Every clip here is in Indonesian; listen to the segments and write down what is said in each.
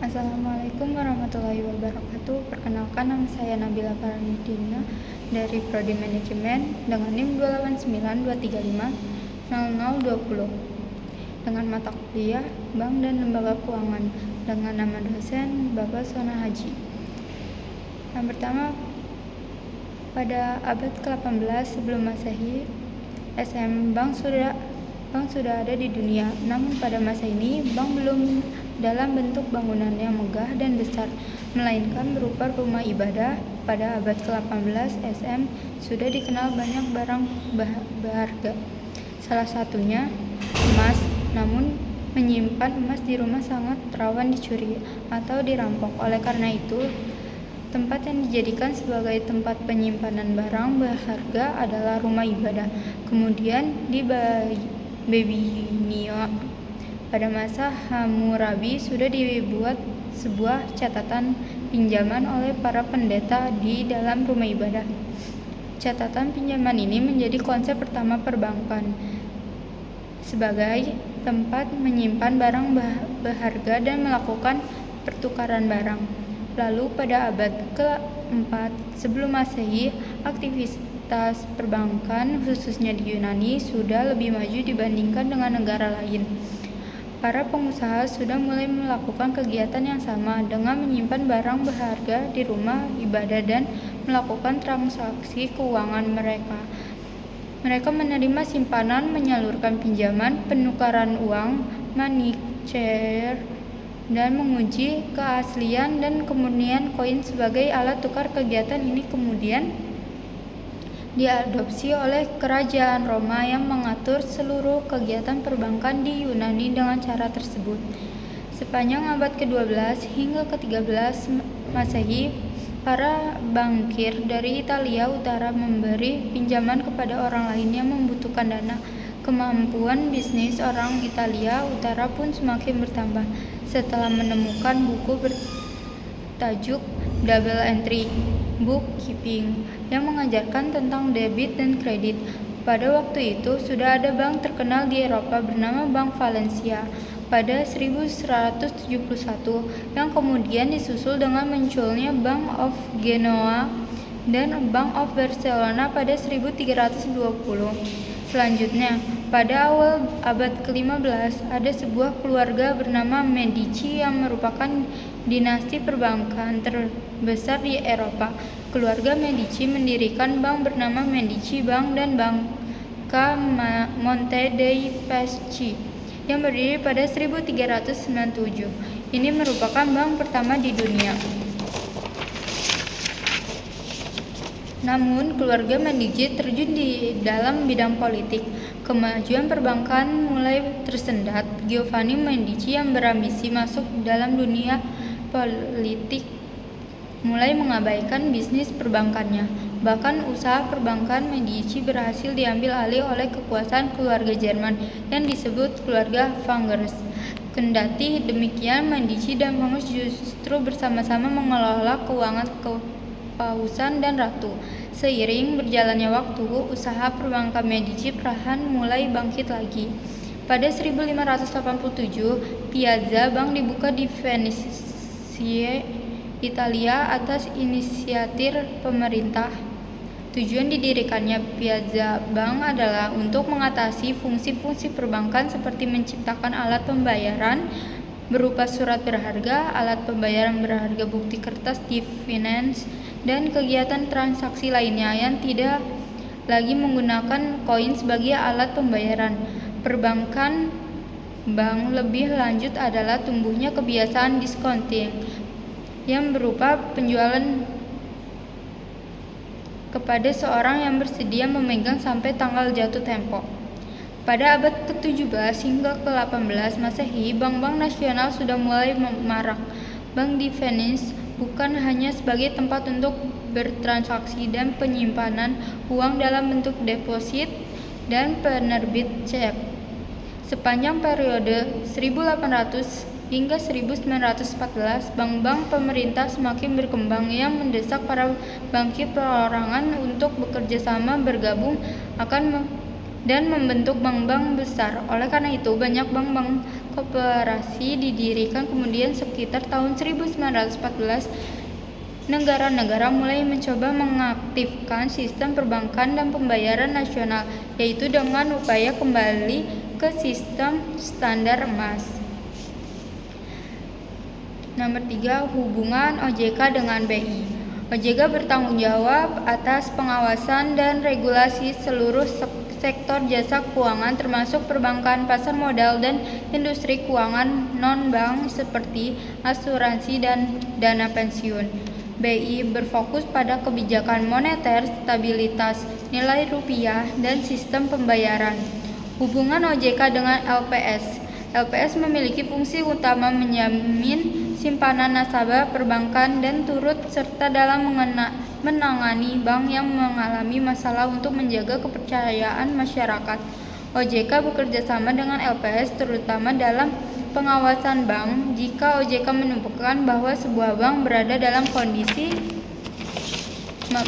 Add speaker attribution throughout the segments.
Speaker 1: Assalamualaikum warahmatullahi wabarakatuh. Perkenalkan, nama saya Nabila Faridina dari Prodi Manajemen dengan NIM 28923500020 dengan mata kuliah Bank dan Lembaga Keuangan dengan nama dosen Bapak Sona Haji. Yang pertama, pada abad ke-18 sebelum Masehi, Bank sudah ada di dunia. Namun pada masa ini, bank belum dalam bentuk bangunan yang megah dan besar, melainkan berupa rumah ibadah. Pada abad ke-18, SM sudah dikenal banyak barang berharga. Salah satunya emas, namun menyimpan emas di rumah sangat rawan dicuri atau dirampok. Oleh karena itu, tempat yang dijadikan sebagai tempat penyimpanan barang berharga adalah rumah ibadah. Kemudian di Babilonia pada masa Hammurabi sudah dibuat sebuah catatan pinjaman oleh para pendeta di dalam rumah ibadah. Catatan pinjaman ini menjadi konsep pertama perbankan sebagai tempat menyimpan barang berharga dan melakukan pertukaran barang. Lalu pada abad ke-4 sebelum Masehi, aktivitas perbankan khususnya di Yunani sudah lebih maju dibandingkan dengan negara lain. Para pengusaha sudah mulai melakukan kegiatan yang sama dengan menyimpan barang berharga di rumah ibadah dan melakukan transaksi keuangan mereka. Mereka menerima simpanan, menyalurkan pinjaman, penukaran uang, money changer, dan menguji keaslian dan kemurnian koin sebagai alat tukar. Kegiatan ini kemudian diadopsi oleh kerajaan Roma yang mengatur seluruh kegiatan perbankan di Yunani dengan cara tersebut. Sepanjang abad ke-12 hingga ke-13 Masehi, para bankir dari Italia Utara memberi pinjaman kepada orang lain yang membutuhkan dana. Kemampuan bisnis orang Italia Utara pun semakin bertambah setelah menemukan buku bertajuk Double Entry Bookkeeping yang mengajarkan tentang debit dan kredit. Pada waktu itu sudah ada bank terkenal di Eropa bernama Bank Valencia pada 1171 yang kemudian disusul dengan munculnya Bank of Genoa dan Bank of Barcelona pada 1320. Selanjutnya, pada awal abad ke-15 ada sebuah keluarga bernama Medici yang merupakan dinasti perbankan terbesar di Eropa. Keluarga Medici mendirikan bank bernama Medici Bank dan Banca Monte dei Paschi yang berdiri pada 1397. Ini merupakan bank pertama di dunia. Namun, keluarga Medici terjun di dalam bidang politik. Kemajuan perbankan mulai tersendat. Giovanni Medici yang berambisi masuk dalam dunia politik mulai mengabaikan bisnis perbankannya. Bahkan usaha perbankan Medici berhasil diambil alih oleh kekuasaan keluarga Jerman yang disebut keluarga Fangers. Kendati demikian, Medici dan Fangers justru bersama-sama mengelola keuangan Pausan dan Ratu. Seiring berjalannya waktu, usaha perbankan Medici perlahan mulai bangkit lagi. Pada 1587, Piazza Bank dibuka di Venice, Italia atas inisiatif pemerintah. Tujuan didirikannya Piazza Bank adalah untuk mengatasi fungsi-fungsi perbankan seperti menciptakan alat pembayaran berupa surat berharga, alat pembayaran berharga bukti kertas di finance, dan kegiatan transaksi lainnya yang tidak lagi menggunakan koin sebagai alat pembayaran. Perbankan bank lebih lanjut adalah tumbuhnya kebiasaan discounting yang berupa penjualan kepada seorang yang bersedia memegang sampai tanggal jatuh tempo. Pada abad ke-17 hingga ke-18 Masehi, bank-bank nasional sudah mulai marak. Bank di Venice bukan hanya sebagai tempat untuk bertransaksi dan penyimpanan uang dalam bentuk deposit dan penerbit cek. Sepanjang periode 1800 hingga 1914, bank-bank pemerintah semakin berkembang yang mendesak para bankir perorangan untuk bekerja sama, bergabung dan membentuk bank-bank besar. Oleh karena itu, banyak bank-bank koperasi didirikan, kemudian sekitar tahun 1914 negara-negara mulai mencoba mengaktifkan sistem perbankan dan pembayaran nasional, yaitu dengan upaya kembali ke sistem standar emas. Nomor 3, hubungan OJK dengan BI. OJK bertanggung jawab atas pengawasan dan regulasi seluruh sektor jasa keuangan termasuk perbankan, pasar modal, dan industri keuangan non-bank seperti asuransi dan dana pensiun. BI berfokus pada kebijakan moneter, stabilitas nilai rupiah, dan sistem pembayaran. Hubungan OJK dengan LPS. LPS memiliki fungsi utama menjamin simpanan nasabah perbankan dan turut serta dalam menangani bank yang mengalami masalah untuk menjaga kepercayaan masyarakat. OJK bekerja sama dengan LPS terutama dalam pengawasan bank. Jika OJK menemukan bahwa sebuah bank berada dalam kondisi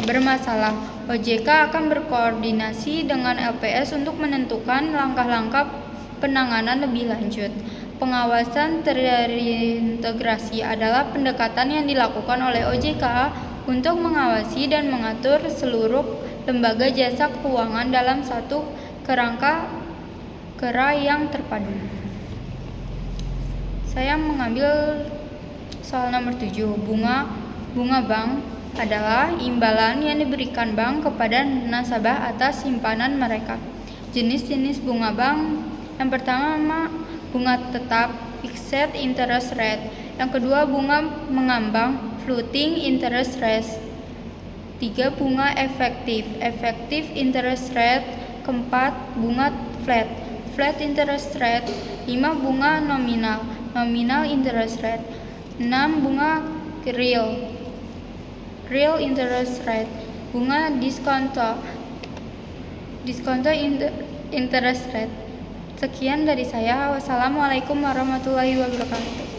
Speaker 1: bermasalah, OJK akan berkoordinasi dengan LPS untuk menentukan langkah-langkah penanganan lebih lanjut. Pengawasan terintegrasi adalah pendekatan yang dilakukan oleh OJK untuk mengawasi dan mengatur seluruh lembaga jasa keuangan dalam satu kerangka yang terpadu. Saya mengambil soal nomor 7. Bunga bank adalah imbalan yang diberikan bank kepada nasabah atas simpanan mereka. Jenis-jenis bunga bank: yang pertama, bunga tetap fixed interest rate. Yang kedua, bunga mengambang floating interest rate. 3, bunga effective interest rate. Keempat, bunga flat interest rate. 5, bunga nominal interest rate. 6, bunga real interest rate. Bunga diskonto interest rate. Sekian dari saya. Wassalamualaikum warahmatullahi wabarakatuh.